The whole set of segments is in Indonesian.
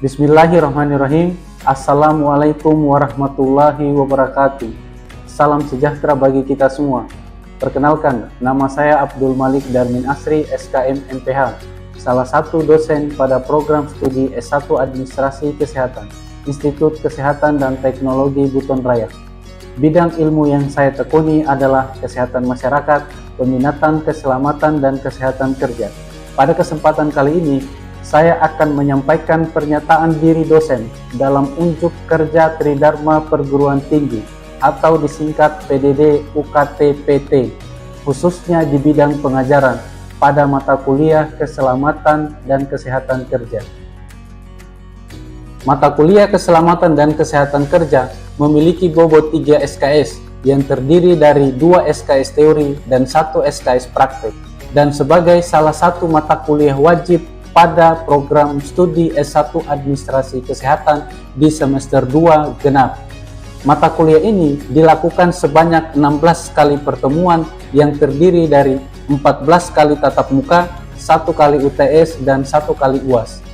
Bismillahirrahmanirrahim. Assalamualaikum warahmatullahi wabarakatuh. Salam sejahtera bagi kita semua. Perkenalkan, nama saya Abdul Malik Darmin Asri, SKM MPH, salah satu dosen pada program studi S1 Administrasi Kesehatan, Institut Kesehatan dan Teknologi Buton Raya. Bidang ilmu yang saya tekuni adalah kesehatan masyarakat, peminatan, keselamatan, dan kesehatan kerja. Pada kesempatan kali ini, saya akan menyampaikan pernyataan diri dosen dalam unjuk kerja Tridharma Perguruan Tinggi atau disingkat PDD UKT-PT, khususnya di bidang pengajaran pada mata kuliah Keselamatan dan Kesehatan Kerja. Mata kuliah Keselamatan dan Kesehatan Kerja memiliki bobot 3 SKS yang terdiri dari 2 SKS teori dan 1 SKS praktek, dan sebagai salah satu mata kuliah wajib pada program studi S1 Administrasi Kesehatan di semester 2 genap. Mata kuliah ini dilakukan sebanyak 16 kali pertemuan yang terdiri dari 14 kali tatap muka, 1 kali UTS, dan 1 kali UAS.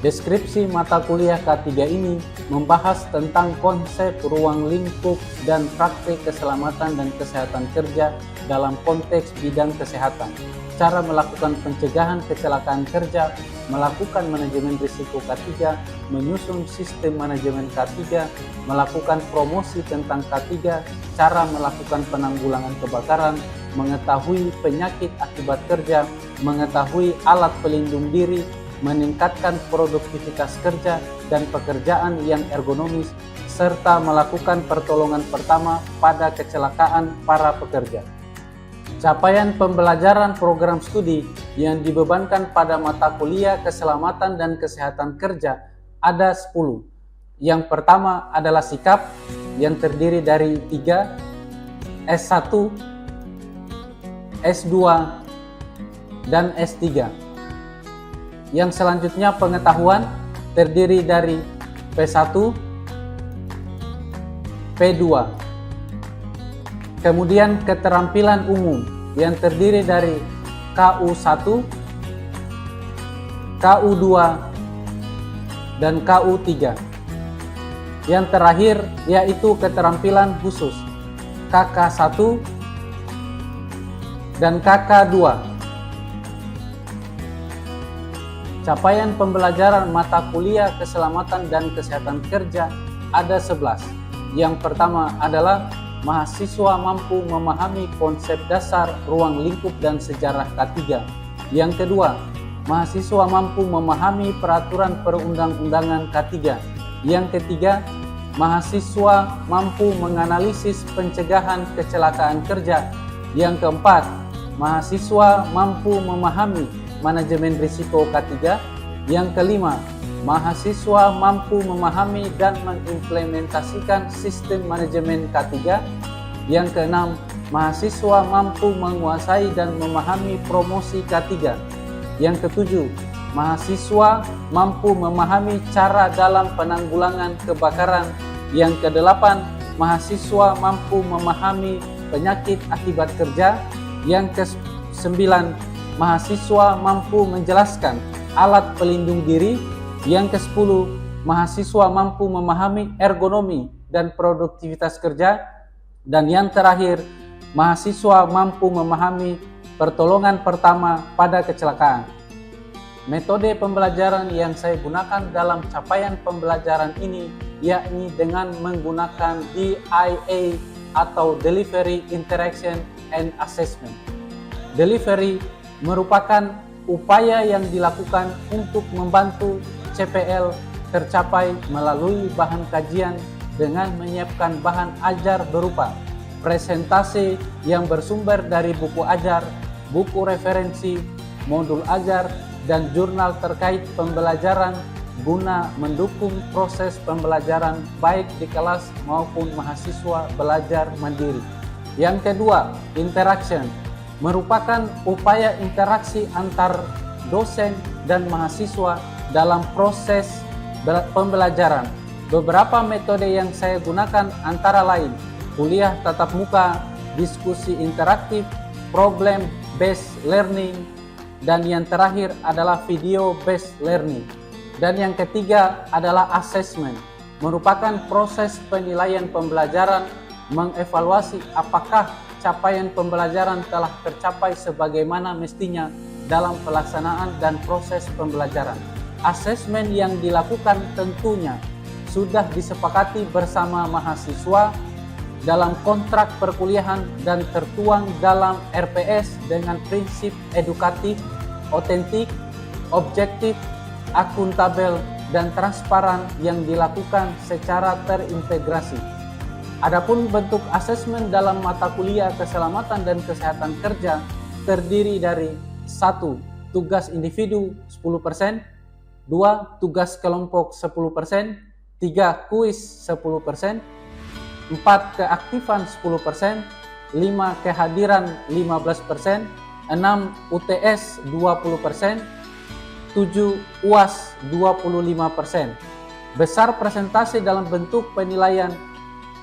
Deskripsi mata kuliah K3 ini membahas tentang konsep ruang lingkup dan praktik keselamatan dan kesehatan kerja dalam konteks bidang kesehatan, cara melakukan pencegahan kecelakaan kerja, melakukan manajemen risiko K3, menyusun sistem manajemen K3, melakukan promosi tentang K3, cara melakukan penanggulangan kebakaran, mengetahui penyakit akibat kerja, mengetahui alat pelindung diri, meningkatkan produktivitas kerja dan pekerjaan yang ergonomis, serta melakukan pertolongan pertama pada kecelakaan para pekerja. Capaian pembelajaran program studi yang dibebankan pada mata kuliah Keselamatan dan Kesehatan Kerja ada 10. Yang pertama adalah sikap yang terdiri dari 3, S1, S2, dan S3. Yang selanjutnya pengetahuan terdiri dari P1, P2. Kemudian keterampilan umum yang terdiri dari KU1, KU2, dan KU3. Yang terakhir yaitu keterampilan khusus KK1 dan KK2. Capaian pembelajaran mata kuliah Keselamatan dan Kesehatan Kerja ada 11. Yang pertama adalah mahasiswa mampu memahami konsep dasar ruang lingkup dan sejarah K3. Yang kedua, mahasiswa mampu memahami peraturan perundang-undangan K3. Yang ketiga, mahasiswa mampu menganalisis pencegahan kecelakaan kerja. Yang keempat, mahasiswa mampu memahami manajemen risiko K3. Yang kelima, mahasiswa mampu memahami dan mengimplementasikan sistem manajemen K3. Yang keenam, mahasiswa mampu menguasai dan memahami promosi K3. Yang ketujuh, mahasiswa mampu memahami cara dalam penanggulangan kebakaran. Yang kedelapan, mahasiswa mampu memahami penyakit akibat kerja. Yang kesembilan, mahasiswa mampu menjelaskan alat pelindung diri. Yang ke-10, mahasiswa mampu memahami ergonomi dan produktivitas kerja. Dan yang terakhir, mahasiswa mampu memahami pertolongan pertama pada kecelakaan. Metode pembelajaran yang saya gunakan dalam capaian pembelajaran ini yakni dengan menggunakan DIA atau Delivery, Interaction, and Assessment. Delivery merupakan upaya yang dilakukan untuk membantu CPL tercapai melalui bahan kajian dengan menyiapkan bahan ajar berupa presentasi yang bersumber dari buku ajar, buku referensi, modul ajar, dan jurnal terkait pembelajaran guna mendukung proses pembelajaran baik di kelas maupun mahasiswa belajar mandiri. Yang kedua, interaction merupakan upaya interaksi antar dosen dan mahasiswa dalam proses pembelajaran. Beberapa metode yang saya gunakan antara lain kuliah tatap muka, diskusi interaktif, problem based learning, dan yang terakhir adalah video based learning. Dan yang ketiga adalah assessment, merupakan proses penilaian pembelajaran, mengevaluasi apakah capaian pembelajaran telah tercapai sebagaimana mestinya dalam pelaksanaan dan proses pembelajaran. Asesmen yang dilakukan tentunya sudah disepakati bersama mahasiswa dalam kontrak perkuliahan dan tertuang dalam RPS dengan prinsip edukatif, otentik, objektif, akuntabel, dan transparan yang dilakukan secara terintegrasi. Adapun bentuk asesmen dalam mata kuliah keselamatan dan kesehatan kerja terdiri dari 1. Tugas individu 10%, 2. Tugas kelompok 10%, 3. Kuis 10%, 4. Keaktifan 10%, 5. Kehadiran 15%, 6. UTS 20%, 7. UAS 25%. Besar persentase dalam bentuk penilaian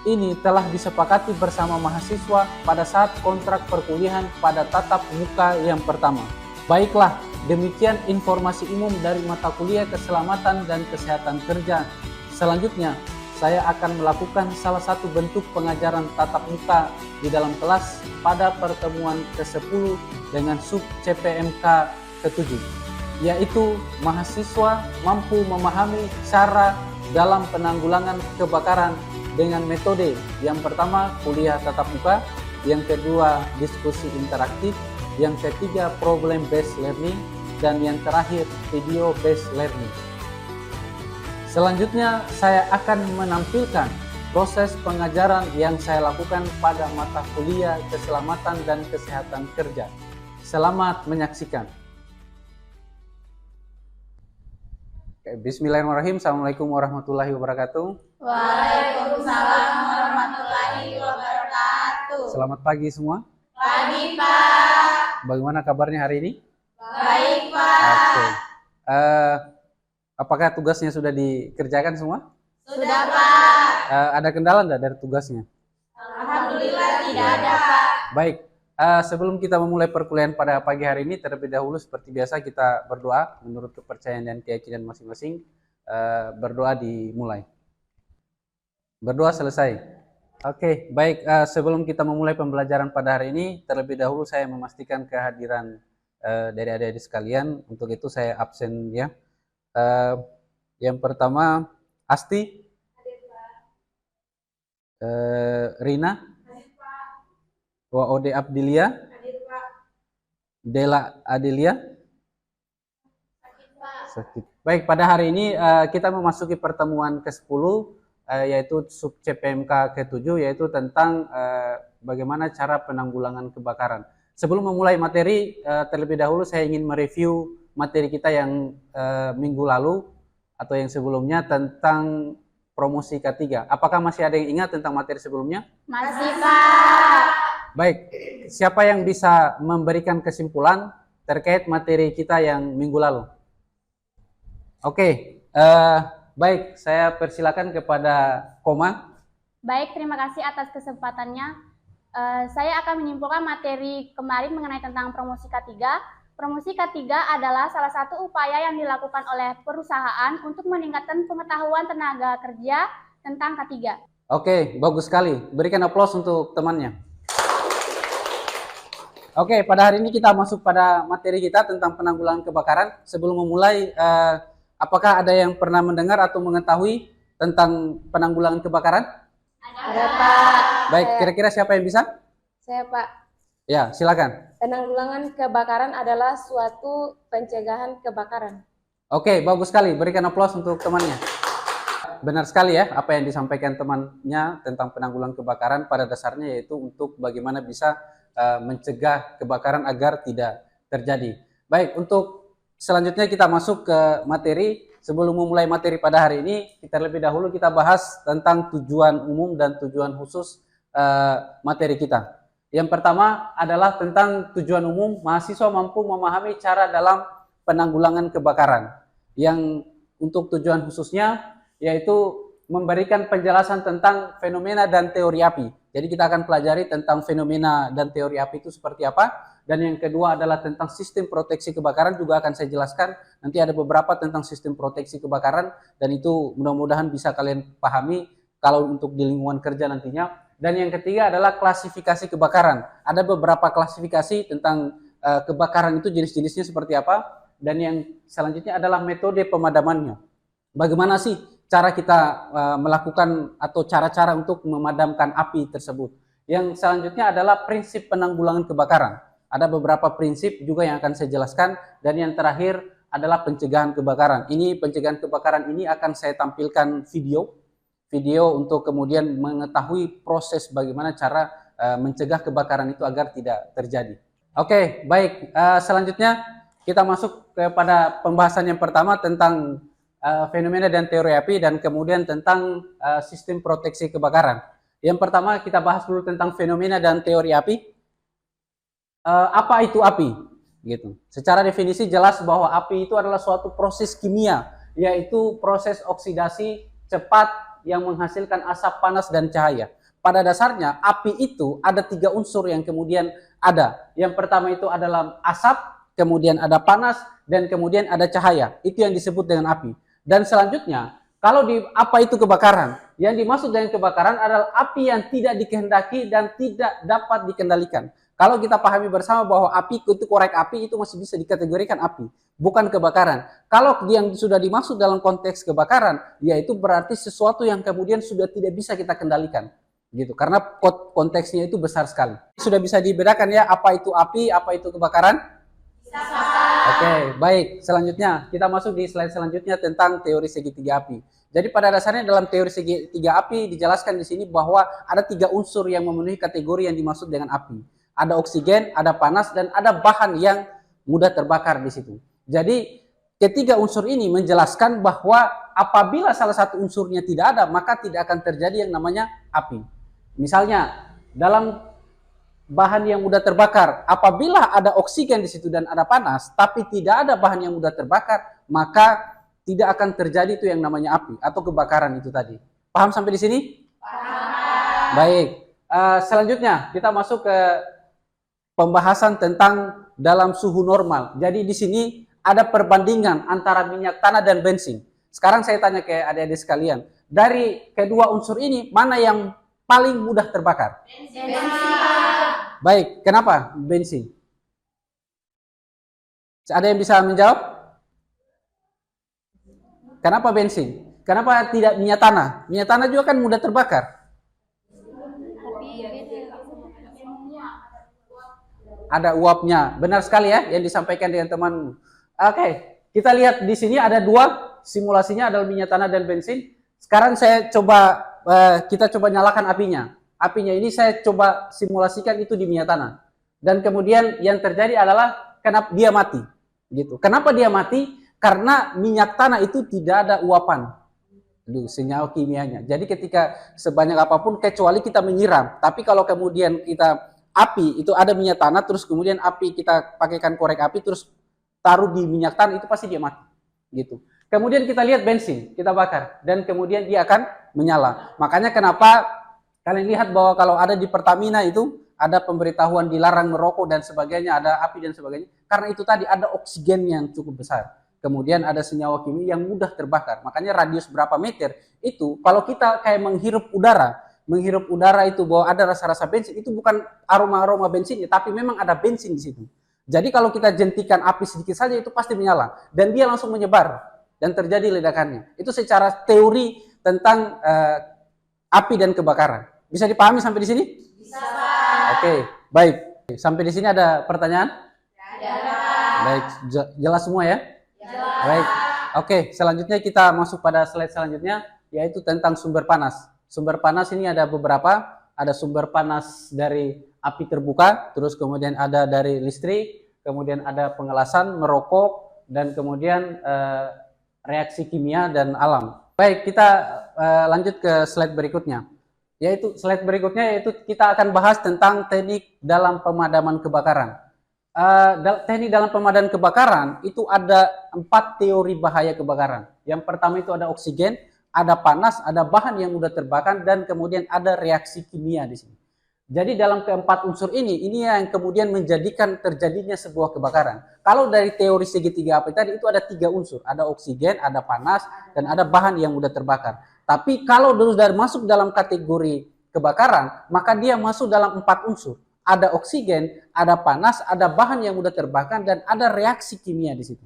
ini telah disepakati bersama mahasiswa pada saat kontrak perkuliahan pada tatap muka yang pertama. Baiklah, demikian informasi umum dari mata kuliah keselamatan dan kesehatan kerja. Selanjutnya, saya akan melakukan salah satu bentuk pengajaran tatap muka di dalam kelas pada pertemuan ke-10 dengan sub CPMK ke-7, yaitu mahasiswa mampu memahami cara dalam penanggulangan kebakaran dengan metode yang pertama kuliah tatap muka, yang kedua diskusi interaktif, yang ketiga problem based learning, dan yang terakhir video based learning. Selanjutnya saya akan menampilkan proses pengajaran yang saya lakukan pada mata kuliah keselamatan dan kesehatan kerja. Selamat menyaksikan. Bismillahirrahmanirrahim. Assalamualaikum warahmatullahi wabarakatuh. Waalaikumsalam warahmatullahi wabarakatuh. Selamat pagi semua. Pagi, Pak. Bagaimana kabarnya hari ini? Baik, Pak. Oke. Apakah tugasnya sudah dikerjakan semua? Sudah, Pak. Ada kendala enggak dari tugasnya? Alhamdulillah tidak ada, Pak. Baik. Sebelum kita memulai perkuliahan pada pagi hari ini, terlebih dahulu seperti biasa kita berdoa menurut kepercayaan dan keyakinan masing-masing. Berdoa dimulai. Berdoa selesai. Oke, baik. Sebelum kita memulai pembelajaran pada hari ini, terlebih dahulu saya memastikan kehadiran dari adik-adik sekalian. Untuk itu saya absen ya. Yang pertama, Asti, Rina, Waode Abdilia, Dela Adelia. Sakit. Baik, pada hari ini kita memasuki pertemuan ke-10 yaitu sub CPMK ke-7, yaitu tentang bagaimana cara penanggulangan kebakaran. Sebelum memulai materi, terlebih dahulu saya ingin mereview materi kita yang minggu lalu atau yang sebelumnya tentang promosi K3. Apakah masih ada yang ingat tentang materi sebelumnya? Masih, Pak. Baik, siapa yang bisa memberikan kesimpulan terkait materi kita yang minggu lalu? Oke, baik, saya persilakan kepada Koma. Baik, terima kasih atas kesempatannya. Saya akan menyimpulkan materi kemarin mengenai tentang promosi K3. Promosi K3 adalah salah satu upaya yang dilakukan oleh perusahaan untuk meningkatkan pengetahuan tenaga kerja tentang K3. Oke, bagus sekali. Berikan aplaus untuk temannya. Oke, pada hari ini kita masuk pada materi kita tentang penanggulangan kebakaran. Sebelum memulai, apakah ada yang pernah mendengar atau mengetahui tentang penanggulangan kebakaran? Ada, Pak. Baik, kira-kira siapa yang bisa? Saya, Pak. Ya, silakan. Penanggulangan kebakaran adalah suatu pencegahan kebakaran. Oke, bagus sekali. Berikan aplaus untuk temannya. Benar sekali ya, apa yang disampaikan temannya tentang penanggulangan kebakaran pada dasarnya yaitu untuk bagaimana bisa mencegah kebakaran agar tidak terjadi. Baik, untuk selanjutnya kita masuk ke materi. Sebelum memulai materi pada hari ini, kita lebih dahulu kita bahas tentang tujuan umum dan tujuan khusus materi kita. Yang pertama adalah tentang tujuan umum, mahasiswa mampu memahami cara dalam penanggulangan kebakaran. Yang untuk tujuan khususnya yaitu memberikan penjelasan tentang fenomena dan teori api. Jadi kita akan pelajari tentang fenomena dan teori api itu seperti apa. Dan yang kedua adalah tentang sistem proteksi kebakaran juga akan saya jelaskan. Nanti ada beberapa tentang sistem proteksi kebakaran dan itu mudah-mudahan bisa kalian pahami kalau untuk di lingkungan kerja nantinya. Dan yang ketiga adalah klasifikasi kebakaran. Ada beberapa klasifikasi tentang kebakaran itu jenis-jenisnya seperti apa. Dan yang selanjutnya adalah metode pemadamannya. Bagaimana sih cara kita melakukan atau cara-cara untuk memadamkan api tersebut. Yang selanjutnya adalah prinsip penanggulangan kebakaran. Ada beberapa prinsip juga yang akan saya jelaskan. Dan yang terakhir adalah pencegahan kebakaran. Ini pencegahan kebakaran ini akan saya tampilkan video untuk kemudian mengetahui proses bagaimana cara mencegah kebakaran itu agar tidak terjadi. Oke, baik. Selanjutnya kita masuk kepada pembahasan yang pertama tentang fenomena dan teori api dan kemudian tentang sistem proteksi kebakaran. Yang pertama kita bahas dulu tentang fenomena dan teori api. Apa itu api? Gitu. Secara definisi jelas bahwa api itu adalah suatu proses kimia, yaitu proses oksidasi cepat yang menghasilkan asap, panas, dan cahaya. Pada dasarnya api itu ada 3 unsur yang kemudian ada. Yang pertama itu adalah asap, kemudian ada panas, dan kemudian ada cahaya. Itu yang disebut dengan api. Dan selanjutnya, kalau apa itu kebakaran? Yang dimaksud dengan kebakaran adalah api yang tidak dikehendaki dan tidak dapat dikendalikan. Kalau kita pahami bersama bahwa api itu korek api itu masih bisa dikategorikan api, bukan kebakaran. Kalau yang sudah dimaksud dalam konteks kebakaran, yaitu berarti sesuatu yang kemudian sudah tidak bisa kita kendalikan. Gitu. Karena konteksnya itu besar sekali. Sudah bisa dibedakan ya apa itu api, apa itu kebakaran? Oke, baik. Selanjutnya kita masuk di slide selanjutnya tentang teori segitiga api. Jadi pada dasarnya dalam teori segitiga api dijelaskan di sini bahwa ada 3 unsur yang memenuhi kategori yang dimaksud dengan api. Ada oksigen, ada panas, dan ada bahan yang mudah terbakar di situ. Jadi ketiga unsur ini menjelaskan bahwa apabila salah satu unsurnya tidak ada, maka tidak akan terjadi yang namanya api. Misalnya dalam bahan yang mudah terbakar, apabila ada oksigen di situ dan ada panas, tapi tidak ada bahan yang mudah terbakar, maka tidak akan terjadi itu yang namanya api atau kebakaran itu tadi. Paham sampai di sini? Paham. Baik. Selanjutnya kita masuk ke pembahasan tentang dalam suhu normal. Jadi di sini ada perbandingan antara minyak tanah dan bensin. Sekarang saya tanya ke adik-adik sekalian, dari kedua unsur ini mana yang paling mudah terbakar? Bensin. Baik, kenapa bensin? Ada yang bisa menjawab? Kenapa bensin? Kenapa tidak minyak tanah? Minyak tanah juga kan mudah terbakar. Ada uapnya, benar sekali ya yang disampaikan dengan teman. Oke, kita lihat di sini ada 2 simulasinya adalah minyak tanah dan bensin. Sekarang saya coba kita coba nyalakan apinya. Apinya ini saya coba simulasikan itu di minyak tanah. Dan kemudian yang terjadi adalah kenapa dia mati, gitu. Kenapa dia mati? Karena minyak tanah itu tidak ada uapan, senyawa kimianya. Jadi ketika sebanyak apapun kecuali kita menyiram. Tapi kalau kemudian kita api itu ada minyak tanah, terus kemudian api kita pakaikan korek api, terus taruh di minyak tanah, itu pasti dia mati, gitu. Kemudian kita lihat bensin, kita bakar, dan kemudian dia akan menyala. Makanya kenapa kalian lihat bahwa kalau ada di Pertamina itu ada pemberitahuan dilarang merokok dan sebagainya, ada api dan sebagainya, karena itu tadi ada oksigen yang cukup besar. Kemudian ada senyawa kimia yang mudah terbakar. Makanya radius berapa meter itu, kalau kita kayak menghirup udara itu bahwa ada rasa-rasa bensin, itu bukan aroma-aroma bensinnya, tapi memang ada bensin di situ. Jadi kalau kita jentikan api sedikit saja itu pasti menyala dan dia langsung menyebar dan terjadi ledakannya. Itu secara teori tentang api dan kebakaran. Bisa dipahami sampai di sini? Bisa. Oke, baik. Sampai di sini ada pertanyaan? Ada. Baik, jelas semua ya? Jelas. Baik. Oke, selanjutnya kita masuk pada slide selanjutnya, yaitu tentang sumber panas. Sumber panas ini ada beberapa, ada sumber panas dari api terbuka, terus kemudian ada dari listrik, kemudian ada pengelasan, merokok, dan kemudian reaksi kimia dan alam. Baik, kita lanjut ke slide berikutnya. Yaitu slide berikutnya yaitu kita akan bahas tentang teknik dalam pemadaman kebakaran. Teknik dalam pemadaman kebakaran itu ada 4 teori bahaya kebakaran. Yang pertama itu ada oksigen, ada panas, ada bahan yang mudah terbakar, dan kemudian ada reaksi kimia di sini. Jadi dalam keempat unsur ini yang kemudian menjadikan terjadinya sebuah kebakaran. Kalau dari teori segitiga api tadi itu ada 3 unsur, ada oksigen, ada panas, dan ada bahan yang mudah terbakar. Tapi kalau dari masuk dalam kategori kebakaran, maka dia masuk dalam 4 unsur. Ada oksigen, ada panas, ada bahan yang mudah terbakar, dan ada reaksi kimia di situ.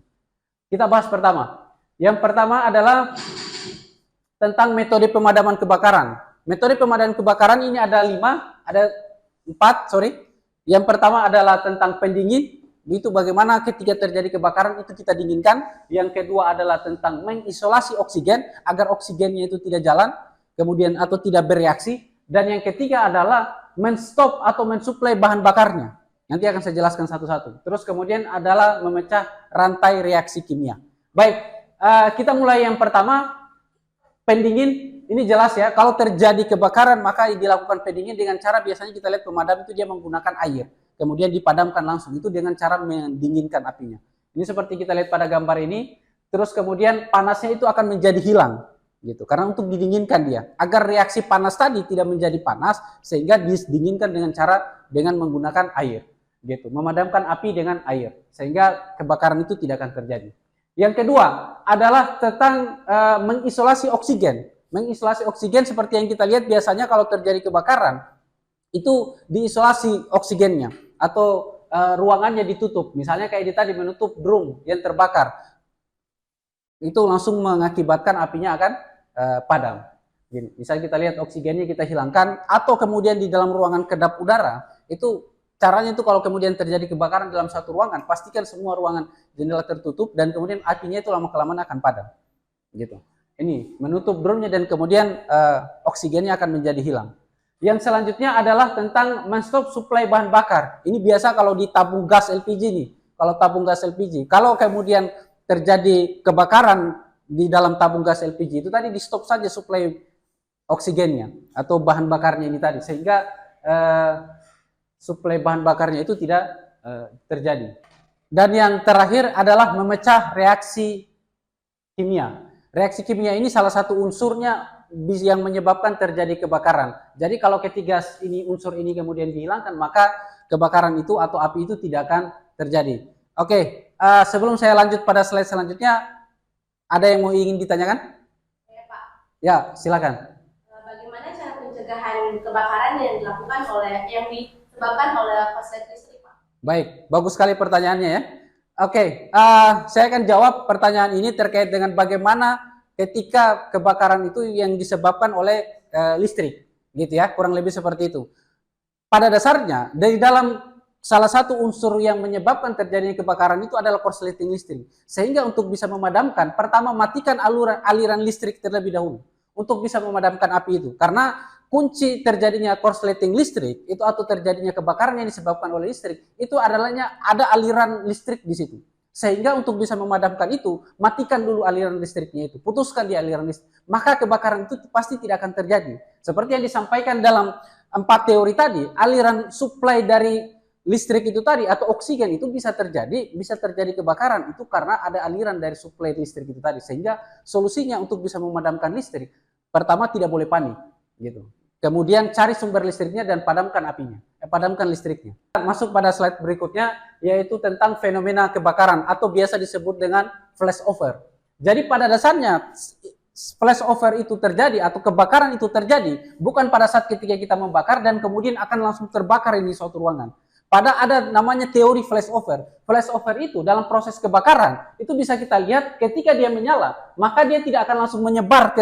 Kita bahas pertama. Yang pertama adalah tentang metode pemadaman kebakaran. Metode pemadaman kebakaran ini ada 4. Yang pertama adalah tentang pendingin, itu bagaimana ketika terjadi kebakaran itu kita dinginkan. Yang kedua adalah tentang mengisolasi oksigen agar oksigennya itu tidak jalan, kemudian atau tidak bereaksi. Dan yang ketiga adalah menstop atau mensuplai bahan bakarnya. Nanti akan saya jelaskan satu-satu. Terus kemudian adalah memecah rantai reaksi kimia. Baik, kita mulai yang pertama, pendingin. Ini jelas ya, kalau terjadi kebakaran maka dilakukan pendingin dengan cara biasanya kita lihat pemadam itu dia menggunakan air. Kemudian dipadamkan langsung, itu dengan cara mendinginkan apinya. Ini seperti kita lihat pada gambar ini, terus kemudian panasnya itu akan menjadi hilang. Gitu. Karena untuk didinginkan dia, agar reaksi panas tadi tidak menjadi panas, sehingga didinginkan dengan cara dengan menggunakan air. Gitu. Memadamkan api dengan air, sehingga kebakaran itu tidak akan terjadi. Yang kedua adalah tentang mengisolasi oksigen. Mengisolasi oksigen seperti yang kita lihat biasanya kalau terjadi kebakaran, itu diisolasi oksigennya atau ruangannya ditutup. Misalnya kayak tadi menutup drum yang terbakar. Itu langsung mengakibatkan apinya akan padam. Gini, misalnya kita lihat oksigennya kita hilangkan, atau kemudian di dalam ruangan kedap udara, itu caranya itu kalau kemudian terjadi kebakaran dalam satu ruangan, pastikan semua ruangan jendela tertutup dan kemudian apinya itu lama-kelamaan akan padam. Gitu. Ini menutup drumnya dan kemudian oksigennya akan menjadi hilang. Yang selanjutnya adalah tentang menstop suplai bahan bakar. Ini biasa kalau di tabung gas LPG nih. Kalau tabung gas LPG, kalau kemudian terjadi kebakaran di dalam tabung gas LPG itu tadi di stop saja suplai oksigennya atau bahan bakarnya ini tadi, sehingga suplai bahan bakarnya itu tidak terjadi. Dan yang terakhir adalah memecah reaksi kimia. Reaksi kimia ini salah satu unsurnya yang menyebabkan terjadi kebakaran. Jadi kalau ketiga unsur ini kemudian dihilangkan, maka kebakaran itu atau api itu tidak akan terjadi. Oke, sebelum saya lanjut pada slide selanjutnya, ada yang mau ingin ditanyakan? Ya, Pak. Ya, silakan. Bagaimana cara pencegahan kebakaran yang disebabkan oleh korslet listrik, Pak? Baik, bagus sekali pertanyaannya ya. Oke, saya akan jawab pertanyaan ini terkait dengan bagaimana ketika kebakaran itu yang disebabkan oleh listrik, gitu ya, kurang lebih seperti itu. Pada dasarnya, dari dalam salah satu unsur yang menyebabkan terjadinya kebakaran itu adalah korsleting listrik. Sehingga untuk bisa memadamkan, pertama matikan aliran listrik terlebih dahulu untuk bisa memadamkan api itu. Karena kunci terjadinya korsleting listrik itu atau terjadinya kebakaran yang disebabkan oleh listrik itu adalahnya ada aliran listrik di situ. Sehingga untuk bisa memadamkan itu, matikan dulu aliran listriknya itu, putuskan di aliran listrik. Maka kebakaran itu pasti tidak akan terjadi. Seperti yang disampaikan dalam 4 teori tadi, aliran suplai dari listrik itu tadi atau oksigen itu bisa terjadi kebakaran itu karena ada aliran dari suplai listrik itu tadi. Sehingga solusinya untuk bisa memadamkan listrik, pertama tidak boleh panik, gitu. Kemudian cari sumber listriknya dan padamkan apinya, padamkan listriknya. Masuk pada slide berikutnya, yaitu tentang fenomena kebakaran atau biasa disebut dengan flashover. Jadi pada dasarnya flashover itu terjadi atau kebakaran itu terjadi bukan pada saat ketika kita membakar dan kemudian akan langsung terbakar ini suatu ruangan. Pada ada namanya teori flashover. Flashover itu dalam proses kebakaran itu bisa kita lihat ketika dia menyala, maka dia tidak akan langsung menyebar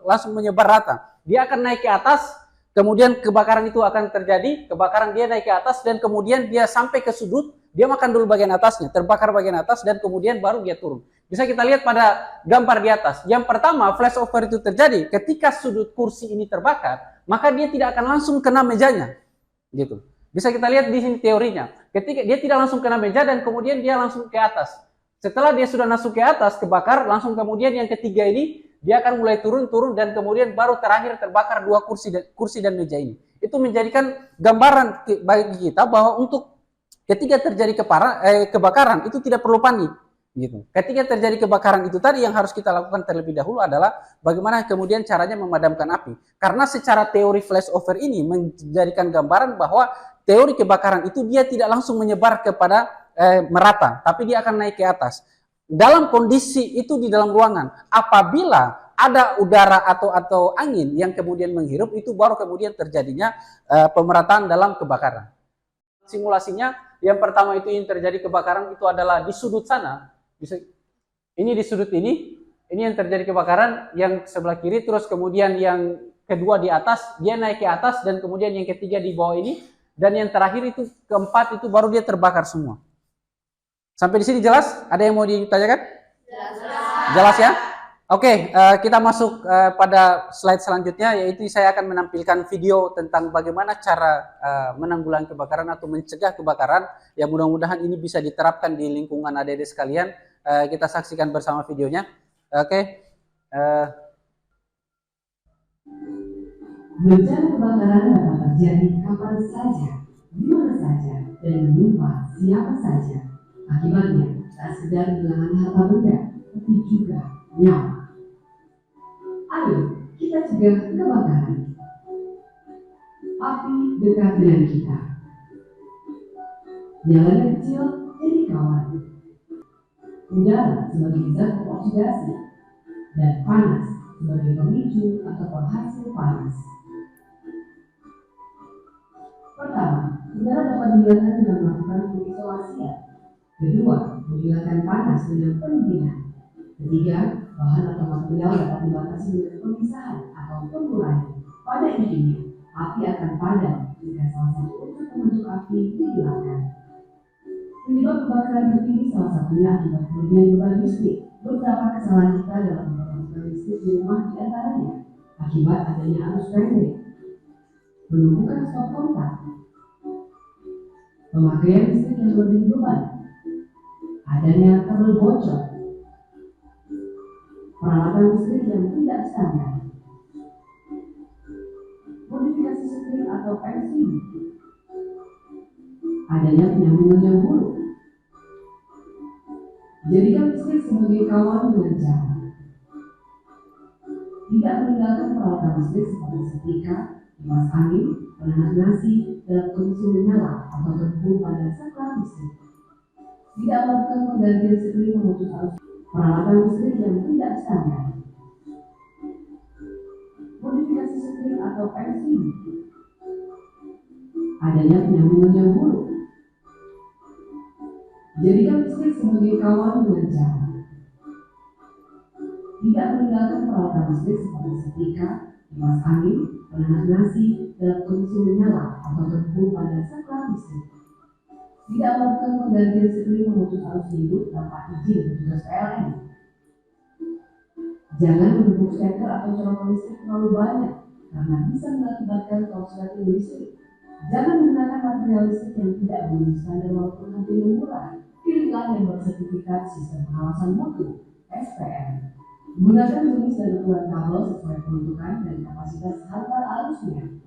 langsung menyebar rata. Dia akan naik ke atas. Kemudian kebakaran itu akan terjadi, kebakaran dia naik ke atas dan kemudian dia sampai ke sudut, dia makan dulu bagian atasnya, terbakar bagian atas dan kemudian baru dia turun. Bisa kita lihat pada gambar di atas. Yang pertama, flashover itu terjadi ketika sudut kursi ini terbakar, maka dia tidak akan langsung kena mejanya. Gitu. Bisa kita lihat di sini teorinya. Ketika dia tidak langsung kena meja dan kemudian dia langsung ke atas. Setelah dia sudah masuk ke atas, kebakar, langsung kemudian yang ketiga ini dia akan mulai turun dan kemudian baru terakhir terbakar 2 kursi dan meja ini. Itu menjadikan gambaran bagi kita bahwa untuk ketika terjadi kebakaran itu tidak perlu panik. Gitu. Ketika terjadi kebakaran itu tadi yang harus kita lakukan terlebih dahulu adalah bagaimana kemudian caranya memadamkan api. Karena secara teori flashover ini menjadikan gambaran bahwa teori kebakaran itu dia tidak langsung menyebar kepada merata, tapi dia akan naik ke atas. Dalam kondisi itu di dalam ruangan, apabila ada udara atau angin yang kemudian menghirup, itu baru kemudian terjadinya pemerataan dalam kebakaran. Simulasinya yang pertama itu yang terjadi kebakaran itu adalah di sudut sana. Ini di sudut ini yang terjadi kebakaran, yang sebelah kiri, terus kemudian yang kedua di atas, dia naik ke atas, dan kemudian yang ketiga di bawah ini, dan yang terakhir itu keempat itu baru dia terbakar semua. Sampai di sini jelas? Ada yang mau ditanyakan? Jelas ya? Oke, kita masuk pada slide selanjutnya, yaitu saya akan menampilkan video tentang bagaimana cara menanggulangi kebakaran atau mencegah kebakaran. Ya mudah-mudahan ini bisa diterapkan di lingkungan adik-adik sekalian. Kita saksikan bersama videonya. Oke. Bencana kebakaran dapat terjadi kapan saja, di mana saja, dan menimpa siapa saja. Akibatnya, tak sekedar kehilangan harta benda, tapi juga nyawa. Ayo, kita cegah kebakaran. Api dekat dengan kita. Jalan kecil jadi kawan. Udara sebagai zat oksidasi, dan panas sebagai pemicu atau penghasil panas. Pertama, udara dapat dihilangkan dengan melakukan pengisolasian. Kedua, menghilangkan panas dengan pendinginan. Ketiga, bahan atau material dapat dibatasi dengan pemisahan atau pengurangan. Pada intinya, api akan padam jika salah satu unsur pembentuk api dihilangkan. Penyebab kebakaran tertinggi salah satunya akibat kelebihan beban listrik. Beberapa kesalahan kita dalam menyalakan listrik di rumah diantaranya akibat adanya arus pendek, penumpukan stop kontak, pemakaian listrik yang berlebihan beban, adanya kabel bocor, peralatan listrik yang tidak standar, modifikasi sekring atau PCB, adanya penyambungan yang buruk. Jadikan listrik sebagai kawan dengan cara tidak meninggalkan peralatan listrik seperti setrika, kipas angin, penahan nasi dalam kondisi menyala atau terhubung pada saklar listrik. Tidak melakukan penggantian sekring memutus arus peralatan listrik yang tidak standar. Modifikasi sekring atau PCB, adanya penyambungan yang buruk. Jadikan listrik sebagai kawan dengan cara tidak meninggalkan peralatan listrik seperti setrika, kipas angin, penahan nasi dalam kondisi menyala atau terhubung pada saklar listrik. Tidak melakukan penggantian sekring memutus arus hidup tanpa izin petugas PLN. Jangan menumpuk steker atau colokan listrik terlalu banyak karena bisa mengakibatkan korsleting listrik. Jangan menggunakan material listrik yang tidak memenuhi standar walaupun harganya murah. Pilihlah yang bersertifikat sistem pengawasan mutu (SPM). Gunakan jenis dan ukuran kabel sesuai peruntukan dan kapasitas hantar arusnya.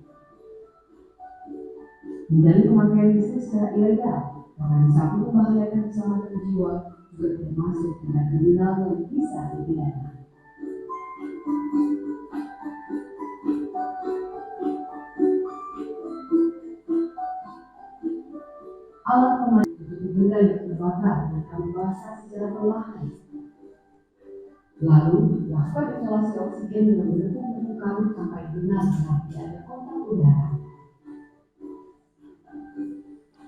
Hindari pemakaian listrik secara ilegal karena bisa membahayakan keselamatan jiwa, juga termasuk tindak kriminal yang bisa dipidana. Alat pemadam untuk benda yang terbakar dan kamu basah secara perlahan. Lalu, lakukan isolasi oksigen dengan menepuk karung sampai benar-benar tidak ada kontak udara.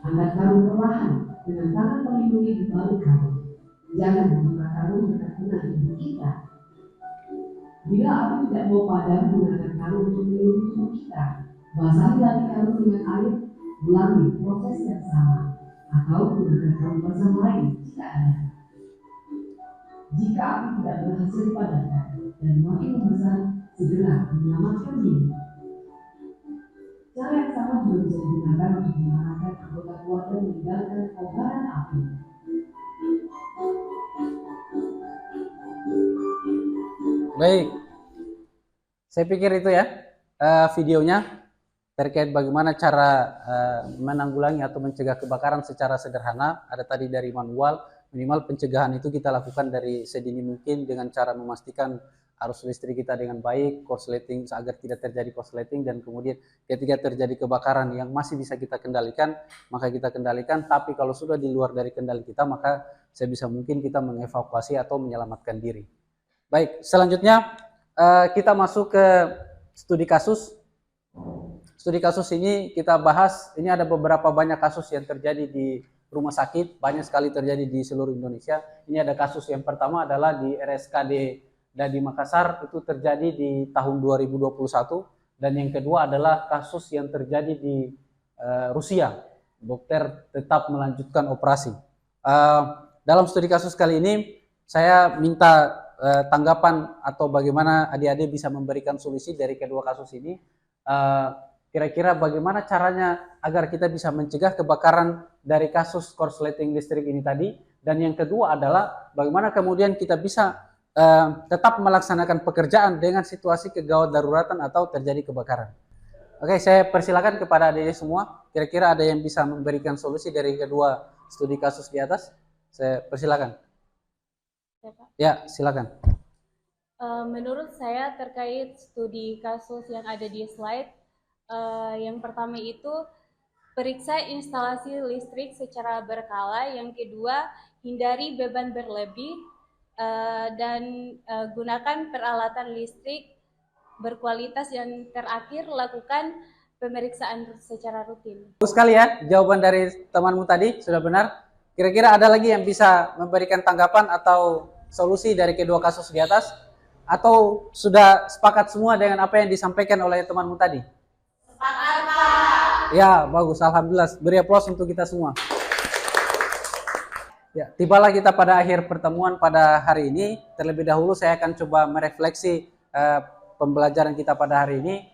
Angkat karung perlahan dengan tangan melindungi di balik karung. Jangan membuka karung benar-benar tubuh kita. Bila api tidak mau padam, gunakan karung untuk melindungi tubuh kita. Basahi lagi karung dengan air, ulangi proses yang sama, atau gunakan karung basah lain jika ada. Jika api tidak berhasil dipadamkan dan makin membesar, segera menyelamatkan diri. Cara yang sama juga bisa digunakan untuk mengarahkan anggota keluarga meninggalkan kobaran api. Baik, saya pikir itu ya videonya terkait bagaimana cara menanggulangi atau mencegah kebakaran secara sederhana. Ada tadi dari manual, minimal pencegahan itu kita lakukan dari sedini mungkin dengan cara memastikan arus listrik kita dengan baik, korsleting agar tidak terjadi korsleting, dan kemudian ketika terjadi kebakaran yang masih bisa kita kendalikan, maka kita kendalikan. Tapi kalau sudah di luar dari kendali kita, maka sebisa mungkin kita mengevakuasi atau menyelamatkan diri. Baik, selanjutnya kita masuk ke studi kasus. Studi kasus ini kita bahas, ini ada beberapa banyak kasus yang terjadi di rumah sakit, banyak sekali terjadi di seluruh Indonesia. Ini ada kasus yang pertama adalah di RSKD Dadi Makassar, itu terjadi di tahun 2021, dan yang kedua adalah kasus yang terjadi di Rusia. Dokter tetap melanjutkan operasi. Dalam studi kasus kali ini saya minta tanggapan atau bagaimana adik-adik bisa memberikan solusi dari kedua kasus ini. Kira-kira bagaimana caranya agar kita bisa mencegah kebakaran dari kasus korsleting listrik ini tadi, dan yang kedua adalah bagaimana kemudian kita bisa tetap melaksanakan pekerjaan dengan situasi kegawat daruratan atau terjadi kebakaran. Oke, saya persilakan kepada adik-adik semua. Kira-kira ada yang bisa memberikan solusi dari kedua studi kasus di atas? Saya persilakan. Ya, silakan. Menurut saya terkait studi kasus yang ada di slide, yang pertama itu periksa instalasi listrik secara berkala, yang kedua hindari beban berlebih, dan gunakan peralatan listrik berkualitas, yang terakhir lakukan pemeriksaan secara rutin. Bagus sekali ya jawaban dari temanmu tadi, sudah benar. Kira-kira ada lagi yang bisa memberikan tanggapan atau solusi dari kedua kasus di atas? Atau sudah sepakat semua dengan apa yang disampaikan oleh temanmu tadi? Sepakat, Pak. Ya, bagus. Alhamdulillah. Beri aplaus untuk kita semua. Ya, tibalah kita pada akhir pertemuan pada hari ini. Terlebih dahulu saya akan coba merefleksi pembelajaran kita pada hari ini.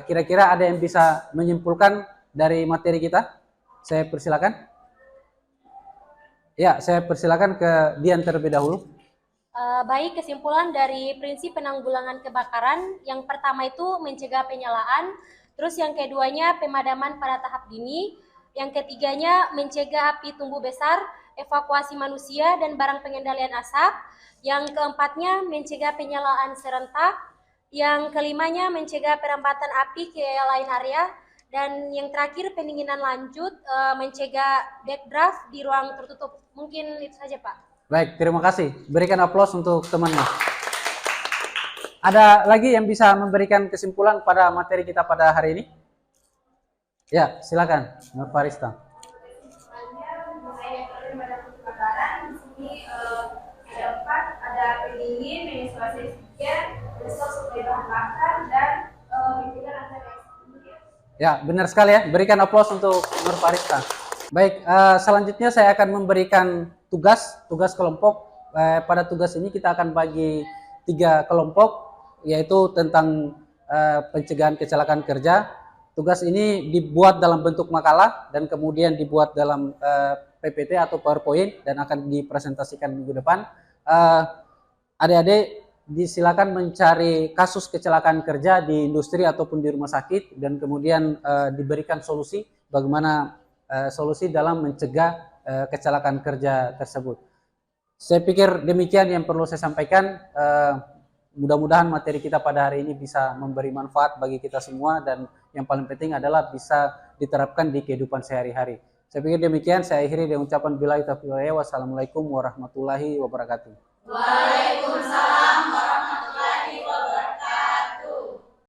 Kira-kira ada yang bisa menyimpulkan dari materi kita? Saya persilakan. Ya, saya persilakan ke Dian terlebih dahulu. Baik, kesimpulan dari prinsip penanggulangan kebakaran, yang pertama itu mencegah penyalaan, terus yang keduanya pemadaman pada tahap dini, yang ketiganya mencegah api tumbuh besar, evakuasi manusia dan barang pengendalian asap, yang keempatnya mencegah penyalaan serentak, yang kelimanya mencegah perempatan api ke lain area, dan yang terakhir pendinginan lanjut, mencegah backdraft di ruang tertutup. Mungkin itu saja, Pak. Baik, terima kasih. Berikan aplaus untuk temannya. Ada lagi yang bisa memberikan kesimpulan pada materi kita pada hari ini? Ya, silakan, Nur Farista. Ada 4, ada pendingin, menstruasi tiga, besok suplai bahan bakar, dan mencegah rantai reaksi. Ya, benar sekali ya. Berikan aplaus untuk Nur Farista. Baik, selanjutnya saya akan memberikan tugas kelompok. Pada tugas ini kita akan bagi 3 kelompok, yaitu tentang pencegahan kecelakaan kerja. Tugas ini dibuat dalam bentuk makalah dan kemudian dibuat dalam PPT atau PowerPoint dan akan dipresentasikan minggu depan. Adik-adik disilakan mencari kasus kecelakaan kerja di industri ataupun di rumah sakit dan kemudian diberikan solusi bagaimana solusi dalam mencegah kecelakaan kerja tersebut. Saya pikir demikian yang perlu saya sampaikan. Mudah-mudahan materi kita pada hari ini bisa memberi manfaat bagi kita semua dan yang paling penting adalah bisa diterapkan di kehidupan sehari-hari. Saya pikir demikian, saya akhiri dengan ucapan billahi taufiq wal hidayah. Wassalamualaikum warahmatullahi wabarakatuh. Waalaikumsalam.